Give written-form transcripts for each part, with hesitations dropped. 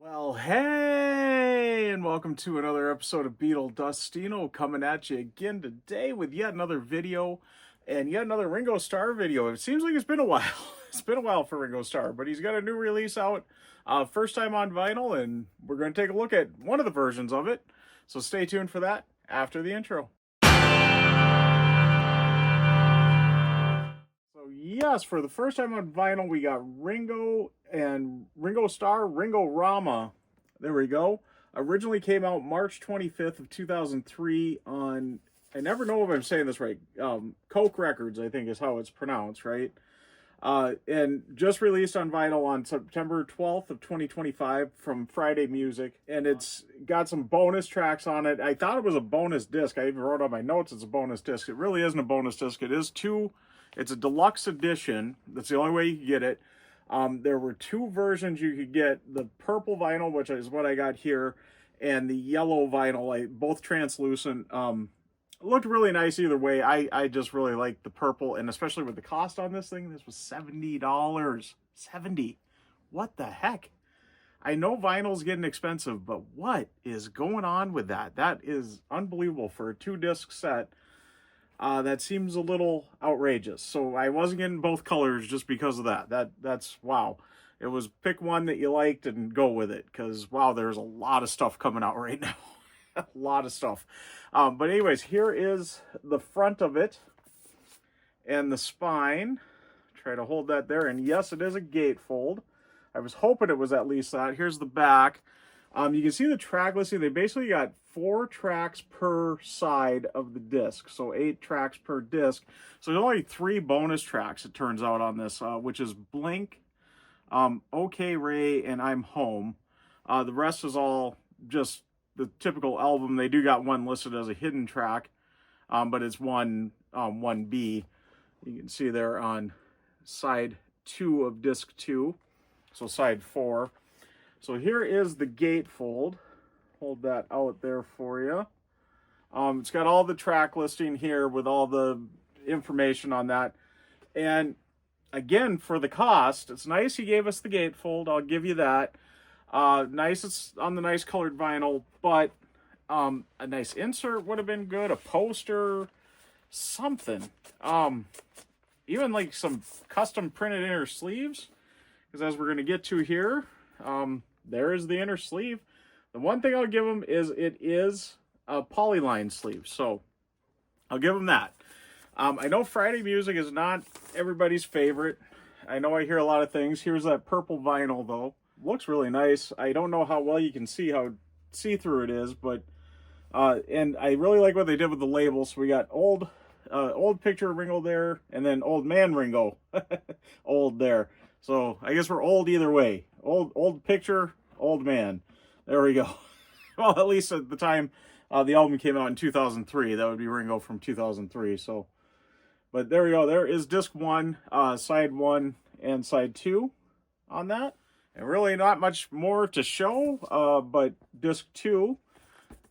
Well, hey, and welcome to another episode of Beetle Dustino coming at you again today with yet another video and yet another Ringo Starr video. It seems like it's been a while. It's been a while for Ringo Starr, but he's got a new release out, first time on vinyl, and we're going to take a look at one of the versions of it. So stay tuned for that after the intro. So yes, for the first time on vinyl, we got Ringo and Ringo Starr, Ringo Rama. There we go. Originally came out March 25th of 2003 on, I never know if I'm saying this right, Coke Records, I think is how it's pronounced, right? And just released on vinyl on September 12th of 2025 from Friday Music. And it's got some bonus tracks on it. I thought it was a bonus disc. I even wrote on my notes it's a bonus disc. It really isn't a bonus disc. It's a deluxe edition. That's the only way you can get it. There were two versions you could get. The purple vinyl, which is what I got here, and the yellow vinyl, both translucent. Looked really nice either way. I just really like the purple, and especially with the cost on this thing, this was $70. $70. What the heck? I know vinyl's getting expensive, but what is going on with that? That is unbelievable for a 2-disc set. That seems a little outrageous. So I wasn't getting both colors just because of that. That's wow. It was pick one that you liked and go with it, because wow, there's a lot of stuff coming out right now. A lot of stuff. But anyways, here is the front of it and the spine. Try to hold that there. And yes, it is a gatefold. I was hoping it was at least that. Here's the back. You can see the track listing. They basically got 4 tracks per side of the disc, so 8 tracks per disc. So there's only 3 bonus tracks, it turns out, on this, which is Blink, OK Ray, and I'm Home. The rest is all just the typical album. They do got one listed as a hidden track, but it's 1B. You can see there on side 2 of disc 2, so side 4. So here is the gatefold. Hold that out there for you. It's got all the track listing here with all the information on that. And again, for the cost, it's nice he gave us the gatefold. I'll give you that. Nice, it's on the nice colored vinyl, but a nice insert would have been good. A poster, something. Even like some custom printed inner sleeves, because as we're going to get to here, there is the inner sleeve. The one thing I'll give them is it is a polyline sleeve, so I'll give them that. I know Friday Music is not everybody's favorite. I know I hear a lot of things. Here's that purple vinyl, though. Looks really nice. I don't know how well you can see how see-through it is, but and I really like what they did with the label. So we got old picture Ringo there, and then old man Ringo, old there. So I guess we're old either way. Old picture, old man. There we go. Well, at least at the time the album came out in 2003. That would be Ringo from 2003. So, but there we go. There is disc 1, side 1, and side 2 on that. And really not much more to show, but disc 2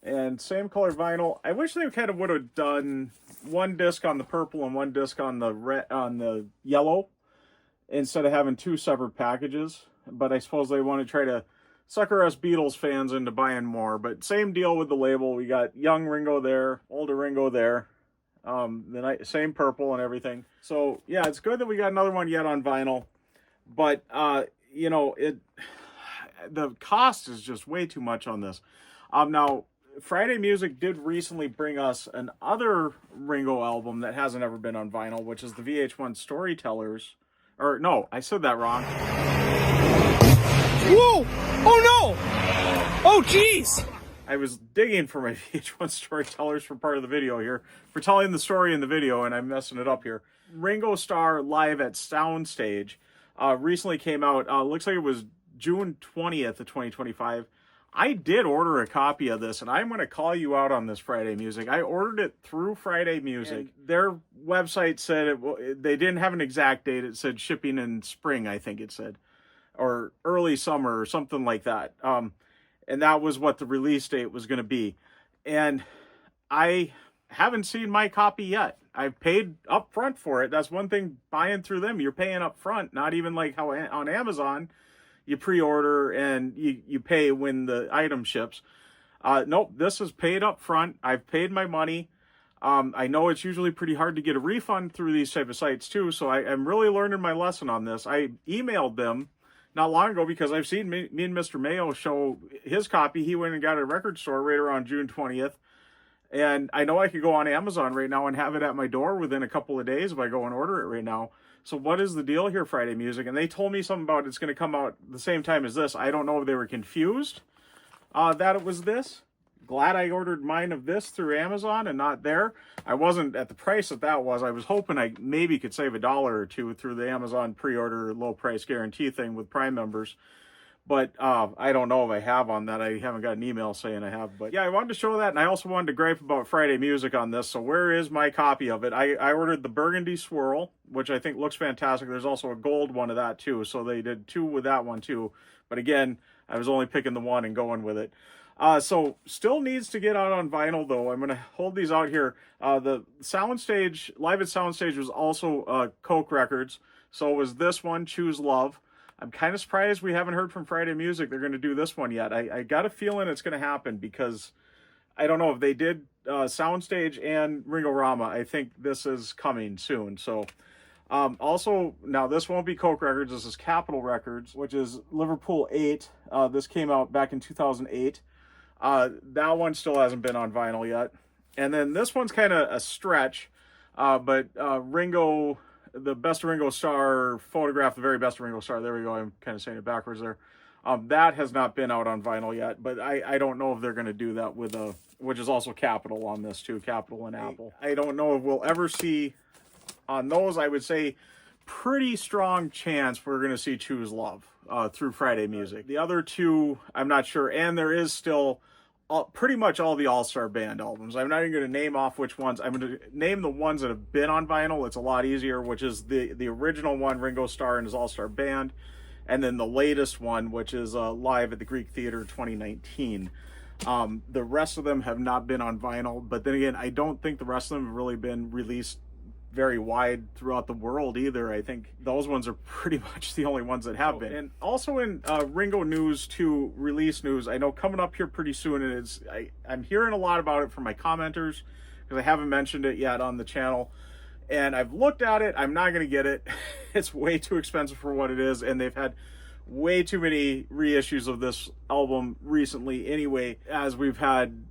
and same color vinyl. I wish they kind of would have done one disc on the purple and one disc on the red, on the yellow, instead of having 2 separate packages. But I suppose they want to try to sucker us Beatles fans into buying more. But same deal with the label. We got young Ringo there, older Ringo there. The same purple and everything. So yeah, it's good that we got another one yet on vinyl. But you know, the cost is just way too much on this. Now Friday Music did recently bring us another Ringo album that hasn't ever been on vinyl, which is the VH1 Storytellers. Or no, I said that wrong. Whoa! Oh no! Oh jeez! I was digging for my VH1 Storytellers for part of the video here, for telling the story in the video, and I'm messing it up here. Ringo Starr live at Soundstage recently came out. Looks like it was June 20th of 2025. I did order a copy of this, and I'm going to call you out on this, Friday Music. I ordered it through Friday Music. And their website said they didn't have an exact date. It said shipping in spring, I think it said, or early summer or something like that. And that was what the release date was going to be. And I haven't seen my copy yet. I've paid up front for it. That's one thing buying through them. You're paying up front, not even like how on Amazon you pre-order and you pay when the item ships. Nope, this is paid up front. I've paid my money. I know it's usually pretty hard to get a refund through these type of sites too, so I'm really learning my lesson on this. I emailed them not long ago because I've seen me and Mr. Mayo show his copy. He went and got it at a record store right around June 20th. And I know I could go on Amazon right now and have it at my door within a couple of days if I go and order it right now. So what is the deal here, Friday Music? And they told me something about it's going to come out the same time as this. I don't know if they were confused that it was this. Glad I ordered mine of this through Amazon and not there. I wasn't at the price that was. I was hoping I maybe could save $1 or $2 through the Amazon pre-order low price guarantee thing with Prime members. But I don't know if I have on that. I haven't got an email saying I have. But yeah, I wanted to show that. And I also wanted to gripe about Friday Music on this. So where is my copy of it? I ordered the Burgundy Swirl, which I think looks fantastic. There's also a gold one of that too. So they did 2 with that one too. But again, I was only picking the one and going with it. So still needs to get out on vinyl though. I'm going to hold these out here. The Soundstage, Live at Soundstage was also Coke Records. So was this one, Choose Love. I'm kind of surprised we haven't heard from Friday Music. They're going to do this one yet. I got a feeling it's going to happen because I don't know if they did Soundstage and Ringo Rama. I think this is coming soon. So also, now this won't be Coke Records. This is Capitol Records, which is Liverpool 8. This came out back in 2008. That one still hasn't been on vinyl yet. And then this one's kind of a stretch, but Ringo... the best of Ringo Starr photograph, the very best of Ringo Starr. There we go. I'm kind of saying it backwards there. That has not been out on vinyl yet, but I don't know if they're going to do that with which is also Capitol on this too, Capitol and Apple. I don't know if we'll ever see on those. I would say pretty strong chance we're going to see Choose Love through Friday Music. The other two, I'm not sure, and there is still pretty much all the All-Star Band albums. I'm not even going to name off which ones. I'm going to name the ones that have been on vinyl. It's a lot easier, which is the original one, Ringo Starr and his All-Star Band, and then the latest one, which is Live at the Greek Theater 2019. The rest of them have not been on vinyl, but then again, I don't think the rest of them have really been released very wide throughout the world either. I think those ones are pretty much the only ones that have been. And also in Ringo news to release news, I know coming up here pretty soon, and I'm hearing a lot about it from my commenters because I haven't mentioned it yet on the channel. And I've looked at it. I'm not going to get it. It's way too expensive for what it is, and they've had way too many reissues of this album recently anyway, as we've had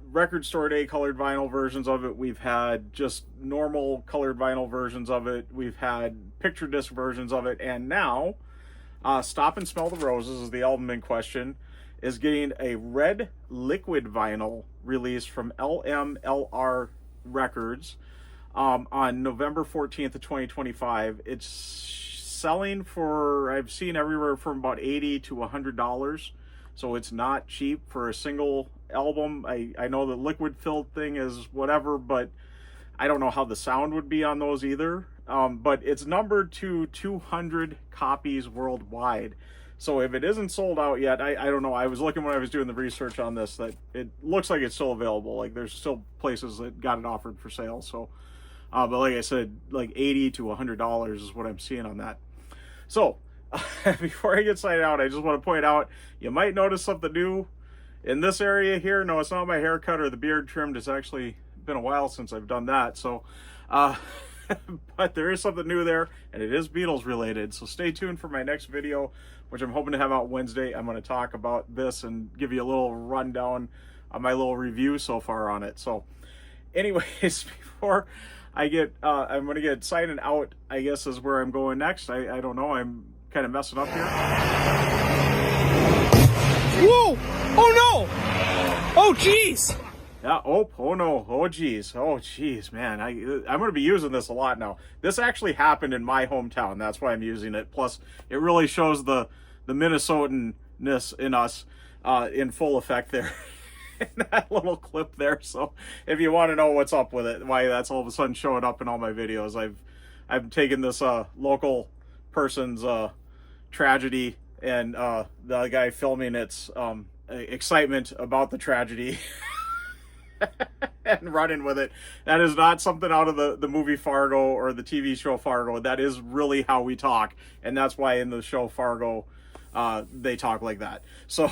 record store day colored vinyl versions of it, we've had just normal colored vinyl versions of it, we've had picture disc versions of it, and now Stop and Smell the Roses is the album in question, is getting a red liquid vinyl release from LMLR Records on November 14th of 2025. It's selling for, I've seen everywhere from about $80 to $100, so it's not cheap for a single album. I know the liquid filled thing is whatever, but I don't know how the sound would be on those either. But it's numbered to 200 copies worldwide. So if it isn't sold out yet, I don't know. I was looking when I was doing the research on this that it looks like it's still available. Like there's still places that got it offered for sale. So, but like I said, like $80 to $100 is what I'm seeing on that. So before I get signed out, I just want to point out, you might notice something new in this area here. No, it's not my haircut or the beard trimmed. It's actually been a while since I've done that. So, but there is something new there, and it is Beatles related. So stay tuned for my next video, which I'm hoping to have out Wednesday. I'm going to talk about this and give you a little rundown on my little review so far on it. So anyways, before I get, I'm going to get signing out, I guess is where I'm going next. I don't know. I'm kind of messing up here. Whoa! Oh no! Oh jeez! Yeah, oh no, oh geez, man, I'm going to be using this a lot now. This actually happened in my hometown, that's why I'm using it. Plus, it really shows the Minnesotan-ness in us in full effect there. In that little clip there. So if you want to know what's up with it, why that's all of a sudden showing up in all my videos, I've taken this local person's tragedy and the guy filming its excitement about the tragedy and running with it. That is not something out of the movie Fargo or the TV show Fargo. That is really how we talk, and that's why in the show Fargo they talk like that. So,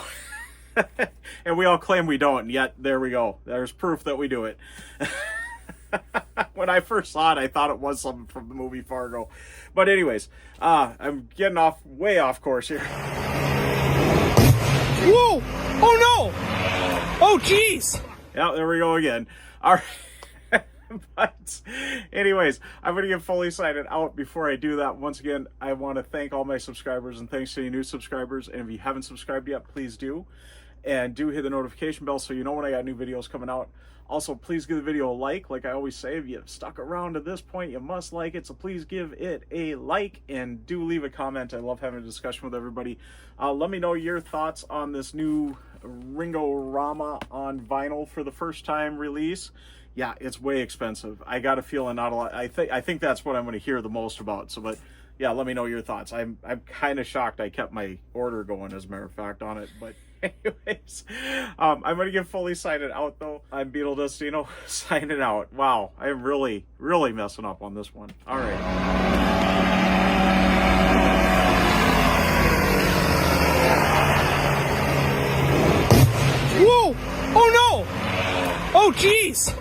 and we all claim we don't, and yet there we go. There's proof that we do it. When I first saw it, I thought it was something from the movie Fargo. But anyways, I'm getting way off course here. Whoa! Oh no! Oh jeez! Yeah, there we go again. All right. But anyways, I'm going to get fully signed out. Before I do that, once again, I want to thank all my subscribers and thanks to you new subscribers. And if you haven't subscribed yet, please do. And do hit the notification bell so you know when I got new videos coming out. Also, please give the video a like. Like I always say, if you've stuck around to this point, you must like it. So please give it a like and do leave a comment. I love having a discussion with everybody. Let me know your thoughts on this new Ringo Rama on vinyl for the first time release. Yeah, it's way expensive. I got a feeling not a lot. I think that's what I'm going to hear the most about. So, but yeah, let me know your thoughts. I'm kind of shocked I kept my order going, as a matter of fact, on it. But anyways, I'm going to get fully signed out though. I'm Beetle Destino signing out. Wow, I'm really messing up on this one. All right. Whoa! Oh no! Oh jeez!